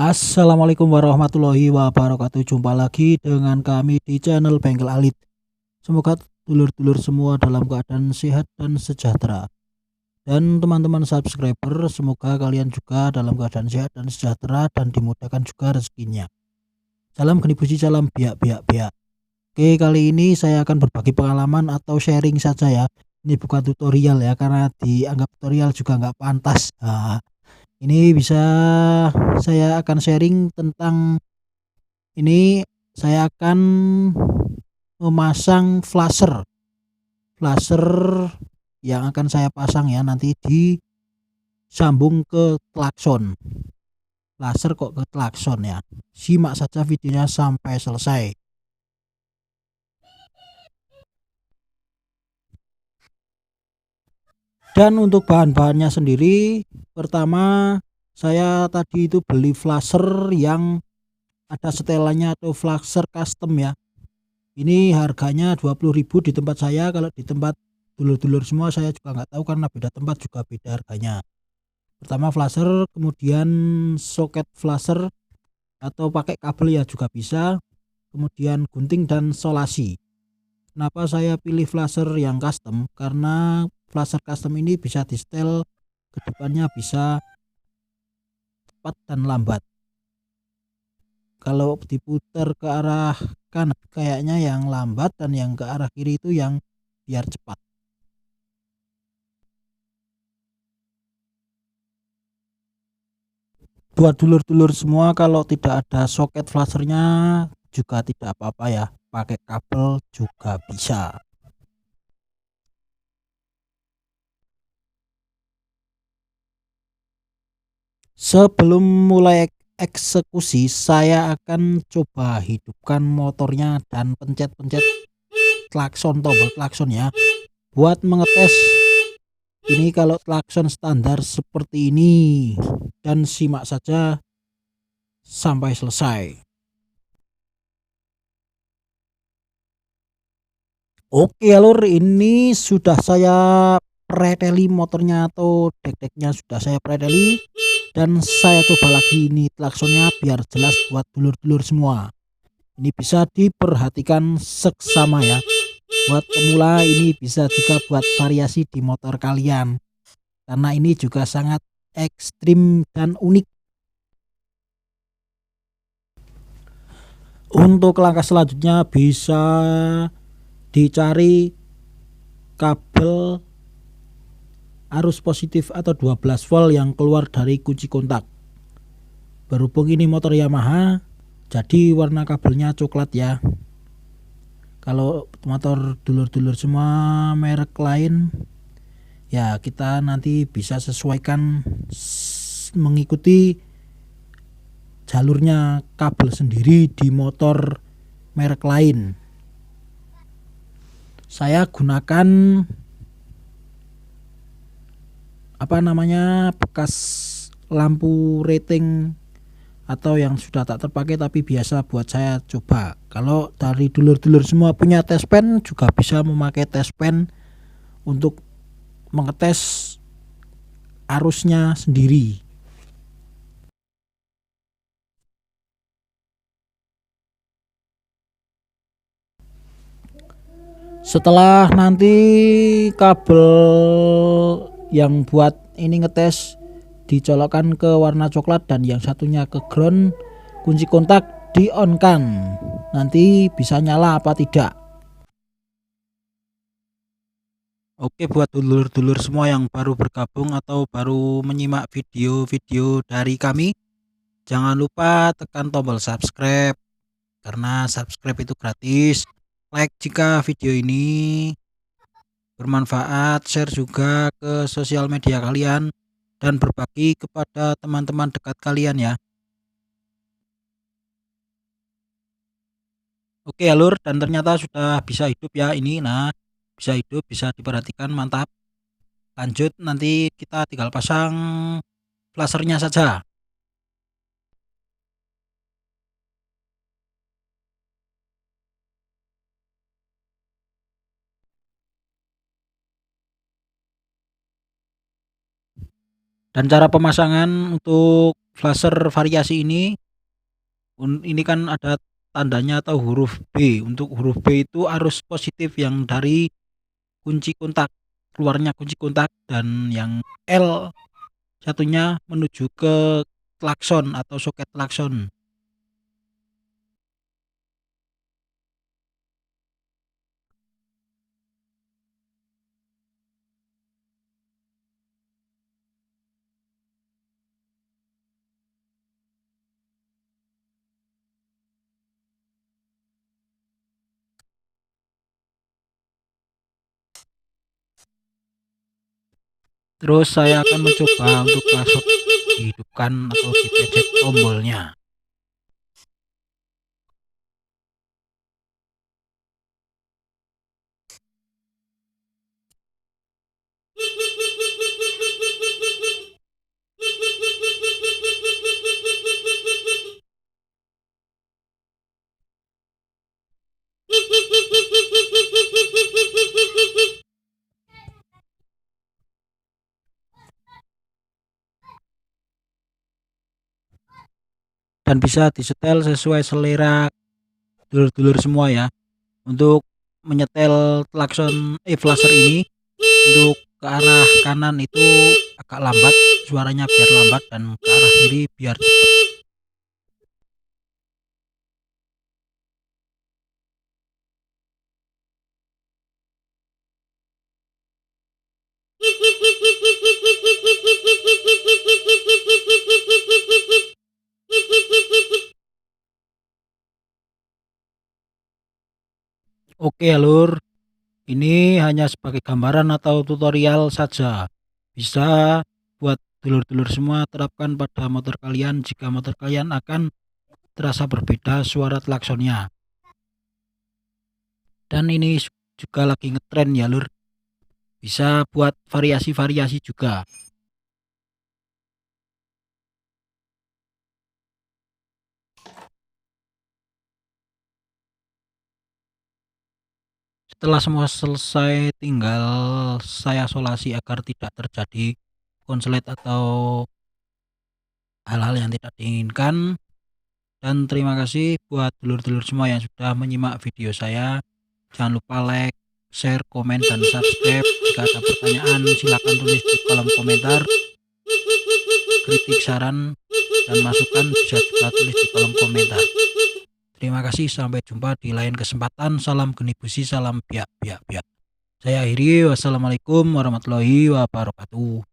Assalamualaikum warahmatullahi wabarakatuh. Jumpa lagi dengan kami di channel Bengkel Alit. Semoga dulur-dulur semua dalam keadaan sehat dan sejahtera. Dan teman-teman subscriber, semoga kalian juga dalam keadaan sehat dan sejahtera dan dimudahkan juga rezekinya. Salam genibusi, salam biak-biak-biak. Oke, kali ini saya akan berbagi pengalaman atau sharing saja ya. Ini bukan tutorial ya, karena dianggap tutorial juga nggak pantas. Ini bisa saya akan sharing tentang ini. Saya akan memasang flasher yang akan saya pasang ya, nanti disambung ke klakson. Flasher kok ke klakson ya, simak saja videonya sampai selesai. Dan untuk bahan-bahannya sendiri, pertama saya tadi itu beli flasher yang ada setelannya atau flasher custom ya. Ini harganya 20.000 di tempat saya. Kalau di tempat dulur-dulur semua saya juga nggak tahu, karena beda tempat juga beda harganya. Pertama flasher, kemudian soket flasher atau pakai kabel ya juga bisa, kemudian gunting dan solasi. Kenapa saya pilih flasher yang custom? Karena flasher custom ini bisa di setel ke depannya, bisa cepat dan lambat. Kalau diputar ke arah kanan kayaknya yang lambat, dan yang ke arah kiri itu yang biar cepat. Buat dulur-dulur semua, kalau tidak ada soket flashernya juga tidak apa-apa ya, pakai kabel juga bisa. Sebelum mulai eksekusi, saya akan coba hidupkan motornya dan pencet-pencet klakson, tombol klakson ya, buat mengetes ini kalau klakson standar seperti ini. Dan simak saja sampai selesai. Oke alur, ini sudah saya preteli motornya atau dek-deknya sudah saya preteli, dan saya coba lagi ini klaksonnya biar jelas buat dulur-dulur semua. Ini bisa diperhatikan seksama ya. Buat pemula ini bisa juga buat variasi di motor kalian, karena ini juga sangat ekstrim dan unik. Untuk langkah selanjutnya bisa dicari kabel arus positif atau 12 volt yang keluar dari kunci kontak. Berhubung ini motor Yamaha, jadi warna kabelnya coklat ya. Kalau motor dulur-dulur semua merek lain ya, kita nanti bisa sesuaikan mengikuti jalurnya kabel sendiri di motor merek lain. Saya gunakan bekas lampu rating atau yang sudah tak terpakai tapi biasa buat saya coba. Kalau dari dulur-dulur semua punya test pen, juga bisa memakai test pen untuk mengetes arusnya sendiri. Setelah nanti kabel yang buat ini ngetes dicolokkan ke warna coklat dan yang satunya ke ground, kunci kontak di on kan, nanti bisa nyala apa tidak. Oke, buat dulur-dulur semua yang baru bergabung atau baru menyimak video-video dari kami, jangan lupa tekan tombol subscribe, karena subscribe itu gratis. Like jika video ini bermanfaat, share juga ke sosial media kalian, dan berbagi kepada teman-teman dekat kalian ya. Oke alur, dan ternyata sudah bisa hidup ya ini. Nah, bisa hidup, bisa diperhatikan, mantap. Lanjut, nanti kita tinggal pasang flashernya saja. Dan cara pemasangan untuk flasher variasi ini kan ada tandanya atau huruf B. Untuk huruf B itu arus positif yang dari kunci kontak, keluarnya kunci kontak, dan yang L satunya menuju ke klakson atau soket klakson. Terus saya akan mencoba untuk klakson dihidupkan atau dipencet tombolnya. Dan bisa disetel sesuai selera dulur-dulur semua ya. Untuk menyetel klakson flasher ini, untuk ke arah kanan itu agak lambat, suaranya biar lambat, dan ke arah kiri biar cepat. Oke alur, ini hanya sebagai gambaran atau tutorial saja. Bisa buat dulur-dulur semua terapkan pada motor kalian jika motor kalian akan terasa berbeda suara klaksonnya. Dan ini juga lagi ngetren ya lur. Bisa buat variasi-variasi juga. Setelah semua selesai, tinggal saya solasi agar tidak terjadi konslet atau hal-hal yang tidak diinginkan. Dan terima kasih buat dulur-dulur semua yang sudah menyimak video saya. Jangan lupa like, share, komen, dan subscribe. Jika ada pertanyaan silakan tulis di kolom komentar. Kritik, saran, dan masukan bisa juga tulis di kolom komentar. Terima kasih, sampai jumpa di lain kesempatan. Salam geni busi, salam biak biak biak. Saya akhiri, wassalamualaikum warahmatullahi wabarakatuh.